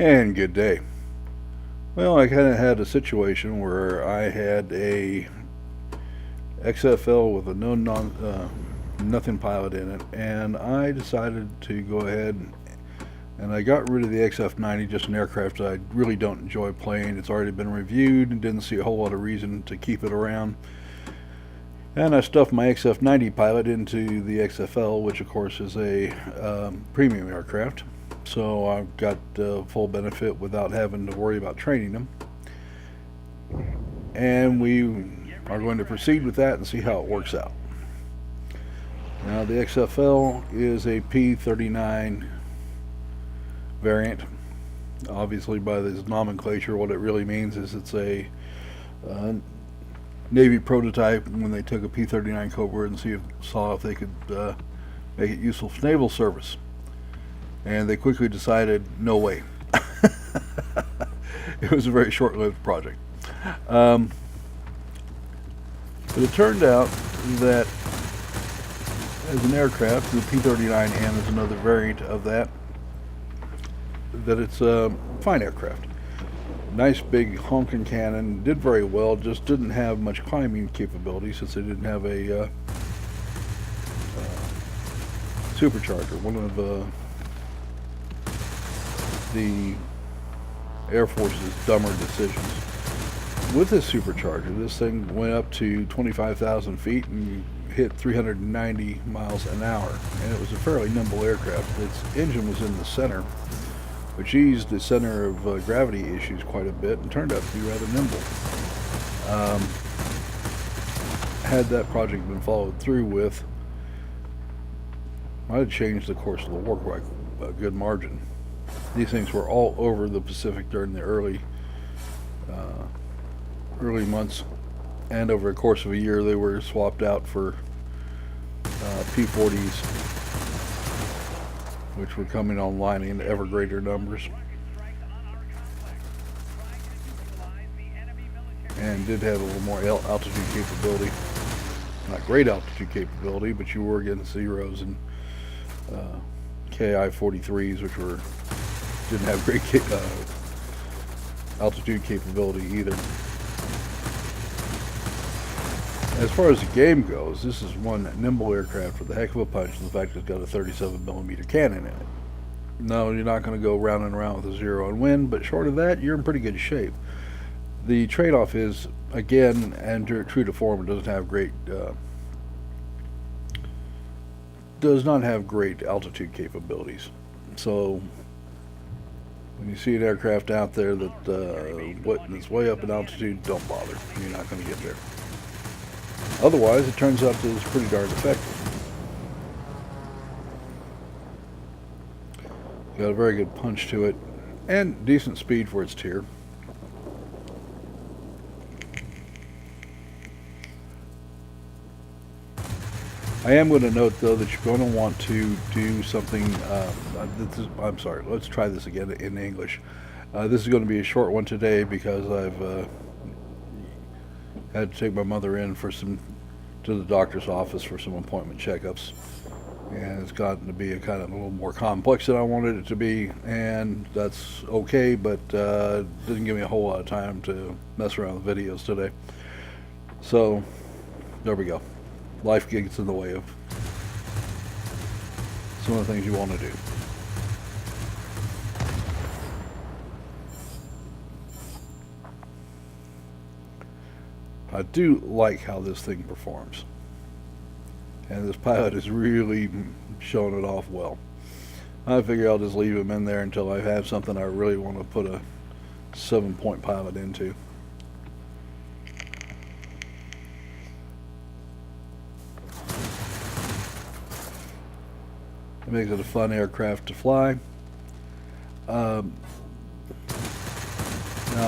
And good day. Well, I kind of had a situation where I had a XFL with a nothing pilot in it, and I decided to go ahead and I got rid of the XF90, just an aircraft that I really don't enjoy playing. It's already been reviewed and didn't see a whole lot of reason to keep it around. And I stuffed my XF90 pilot into the XFL, which of course is a premium aircraft. So I've got full benefit without having to worry about training them. And we are going to proceed with that and see how it works out. Now the XFL is a P39 variant. Obviously, by this nomenclature, what it really means is it's a Navy prototype when they took a P39 Cobra and saw if they could make it useful for naval service. And they quickly decided, no way. It was a very short-lived project. But it turned out that as an aircraft, the P39M is another variant of that it's a fine aircraft. Nice big honking cannon, did very well, just didn't have much climbing capability since they didn't have a supercharger. One of the Air Force's dumber decisions. With this supercharger, this thing went up to 25,000 feet and hit 390 miles an hour, and it was a fairly nimble aircraft. Its engine was in the center, which eased the center of gravity issues quite a bit and turned out to be rather nimble. Had that project been followed through with, might have changed the course of the war by a good margin. These things were all over the Pacific during the early months, and over the course of a year they were swapped out for P-40s, which were coming online in ever greater numbers, and did have a little more altitude capability. Not great altitude capability, but you were getting Zeros and KI-43s, which didn't have great altitude capability either. As far as the game goes, this is one nimble aircraft with a heck of a punch, and the fact it's got a 37mm cannon in it. No, you're not going to go round and round with a zero and win, but short of that, you're in pretty good shape. The trade-off is, again, and true to form, it does not have great altitude capabilities. So when you see an aircraft out there that's way up in altitude, don't bother. You're not going to get there. Otherwise, it turns out that it's pretty darn effective. Got a very good punch to it, and decent speed for its tier. I am going to note, though, that you're going to want to do something. I'm sorry, let's try this again in English. This is going to be a short one today because I've had to take my mother in to the doctor's office for some appointment checkups, and it's gotten to be a little more complex than I wanted it to be, and that's okay, but didn't give me a whole lot of time to mess around with videos today. So there we go. Life gets in the way of some of the things you want to do. I do like how this thing performs, and this pilot is really showing it off well. I figure I'll just leave him in there until I have something I really want to put a 7-point pilot into. It makes it a fun aircraft to fly. Now,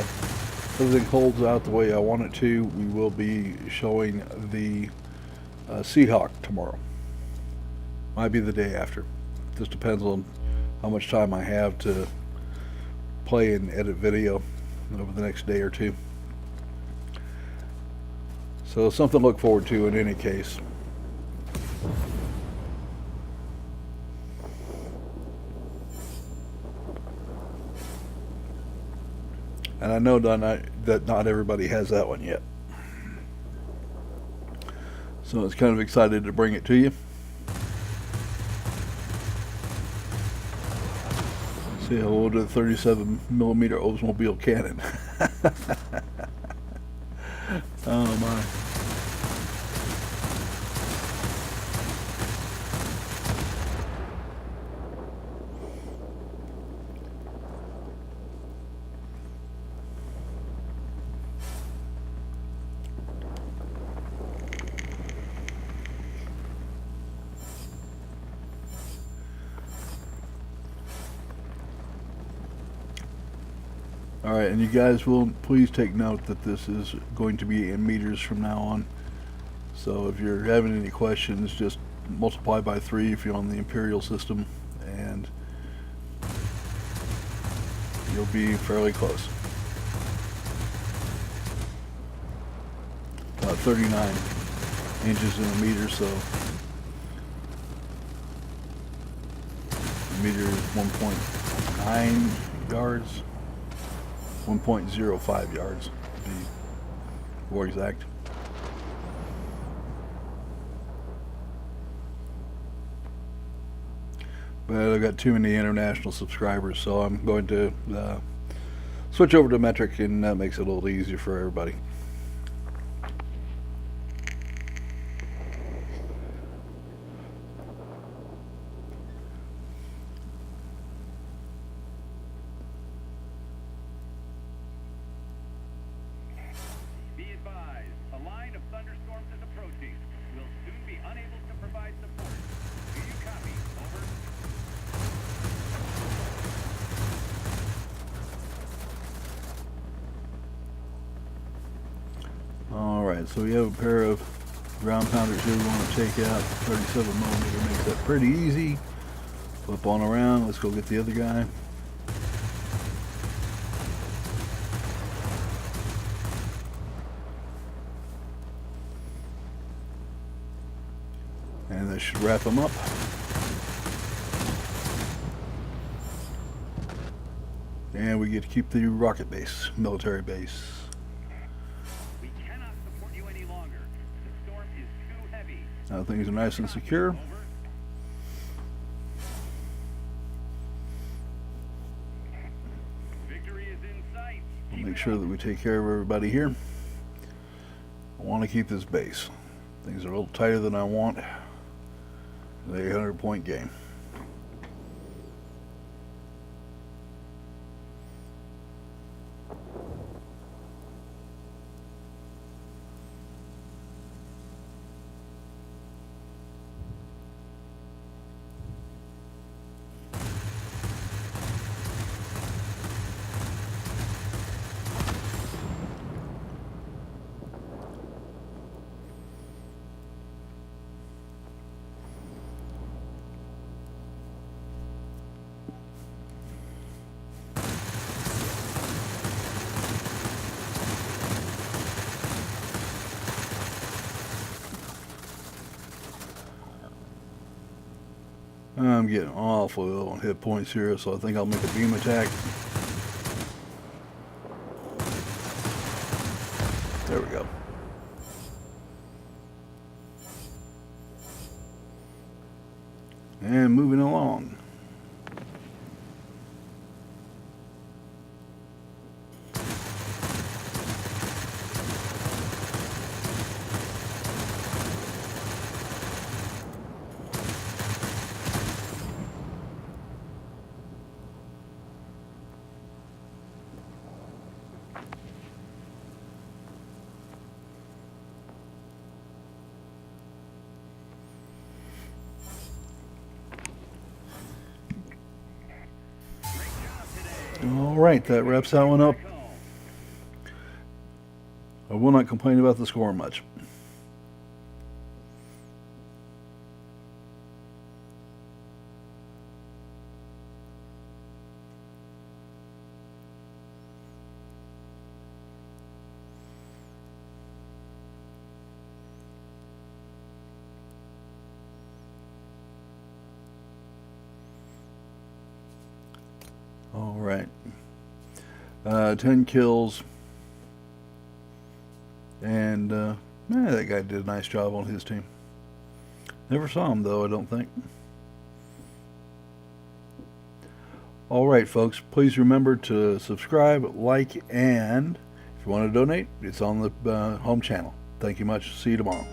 if everything holds out the way I want it to, we will be showing the Seahawk tomorrow. Might be the day after. Just depends on how much time I have to play and edit video over the next day or two. So something to look forward to in any case. And I know that not everybody has that one yet. So I was kind of excited to bring it to you. Say hello to the 37mm Oldsmobile cannon. Oh my. Alright, and you guys will please take note that this is going to be in meters from now on. So if you're having any questions, just multiply by 3 if you're on the imperial system, and you'll be fairly close. About 39 inches in a meter, so a meter is 1.9 yards. 1.05 yards to be more exact. But I've got too many international subscribers, so I'm going to switch over to metric, and that makes it a little easier for everybody. Alright, so we have a pair of ground pounders here we want to take out. 37mm makes that pretty easy. Flip on around, let's go get the other guy. And this should wrap them up. And we get to keep the rocket base, military base. Now things are nice and secure. We'll make sure that we take care of everybody here. I want to keep this base. Things are a little tighter than I want. The 800-point game. I'm getting awful low on hit points here, so I think I'll make a beam attack. There we go. And moving along. Alright, that wraps that one up. I will not complain about the score much. Alright. 10 kills. And that guy did a nice job on his team. Never saw him though, I don't think. Alright folks, please remember to subscribe, like, and if you want to donate, it's on the home channel. Thank you much. See you tomorrow.